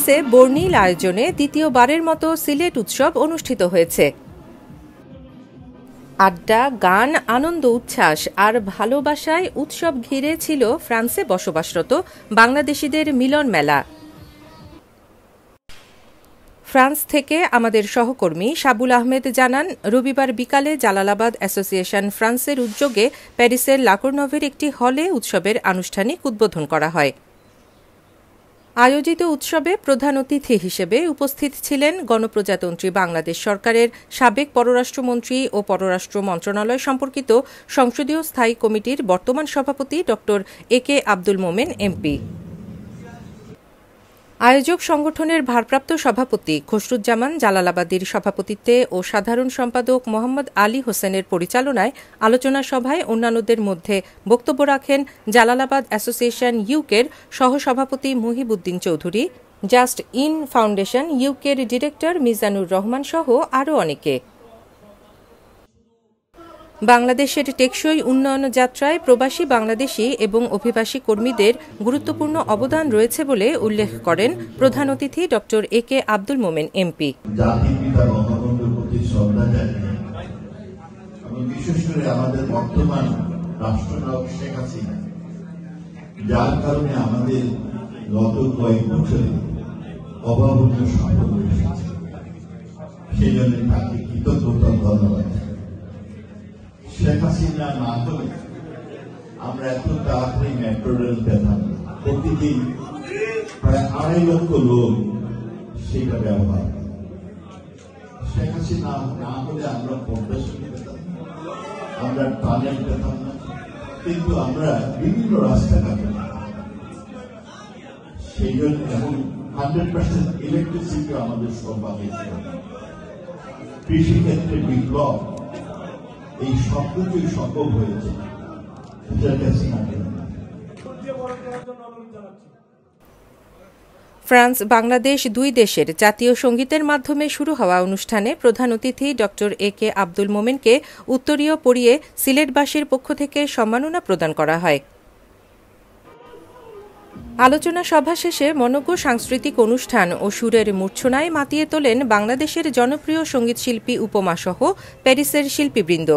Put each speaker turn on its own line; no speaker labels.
প্যারিসে বর্ণিল আয়োজনে দ্বিতীয়বারের মতো সিলেট উৎসব অনুষ্ঠিত হয়েছে। আড্ডা, গান, আনন্দ, উচ্ছ্বাস আর ভালোবাসায় উৎসব ঘিরে ছিল ফ্রান্সে বসবাসরত বাংলাদেশিদের মিলন মেলা। ফ্রান্স থেকে আমাদের সহকর্মী সাবুল আহমেদ জানান, রবিবার বিকালে জালালাবাদ অ্যাসোসিয়েশন ফ্রান্সের উদ্যোগে প্যারিসের লা কোর্নভের একটি হলে উৎসবের আনুষ্ঠানিক উদ্বোধন করা হয়। আয়োজিত উৎসবে প্রধান অতিথি হিসেবে উপস্থিত ছিলেন গণপ্রজাতন্ত্রী বাংলাদেশ সরকারের সাবেক পররাষ্ট্রমন্ত্রী ও পররাষ্ট্র মন্ত্রণালয় সম্পর্কিত সংসদীয় স্থায়ী কমিটির বর্তমান সভাপতি ড একে আব্দুল মোমেন এমপি। আয়োজক সংগঠনের ভারপ্রাপ্ত সভাপতি খসরুজ্জামান জালালাবাদীর সভাপতিত্বে ও সাধারণ সম্পাদক মোহাম্মদ আলী হোসেনের পরিচালনায় আলোচনা সভায় অন্যান্যদের মধ্যে বক্তব্য রাখেন জালালাবাদ অ্যাসোসিয়েশন ইউকের সহসভাপতি Muhibuddin Chowdhury, just in foundation ইউকের ডিরেক্টর মিজানুর রহমান সহ আরও অনেকে। বাংলাদেশের টেকসই উন্নয়ন যাত্রায় প্রবাসী বাংলাদেশি এবং অভিবাসী কর্মীদের গুরুত্বপূর্ণ অবদান রয়েছে বলে উল্লেখ করেন প্রধান অতিথি ড একে আব্দুল মোমেন এমপি।
বিশেষ করে আমাদের বর্তমান রাষ্ট্রনায়ক শেখ হাসিনা, যার কারণে আমাদের গত কয়েক বছরে অভাবনীয় সাফল্য এসেছে, সেই জন্য তাকে কৃতজ্ঞতা ধন্যবাদ। শেখ হাসিনা না হলে আমরা এত তাড়াতাড়ি মেট্রো রেল পেতাম না। প্রতিদিন প্রায় 2.5 লক্ষ লোক সেটা ব্যবহার। শেখ হাসিনা না হলে আমরা পদ্মাসেতু পেতাম, আমরা টানেল পেতাম না, কিন্তু আমরা বিভিন্ন রাস্তাঘাট সেই জন্য এবং 100% ইলেকট্রিসিটি আমাদের সম্ভব হয়েছিল। কৃষিক্ষেত্রে বিপ্লব, এই সবকিছুই সম্ভব হয়েছে।
ফ্রান্স বাংলাদেশ দুই দেশের জাতীয় সঙ্গীতের মাধ্যমে শুরু হওয়া অনুষ্ঠানে প্রধান অতিথি ড একে আব্দুল মোমেনকে উত্তরীয় পরিয়ে সিলেটবাসীর পক্ষ থেকে সম্মাননা প্রদান করা হয়। আলোচনা সভা শেষে মনোজ্ঞ সাংস্কৃতিক অনুষ্ঠান ও সুরের মূর্ছনায় মাতিয়ে তোলেন বাংলাদেশের জনপ্রিয় সঙ্গীতশিল্পী উপমা সহ প্যারিসের শিল্পীবৃন্দ।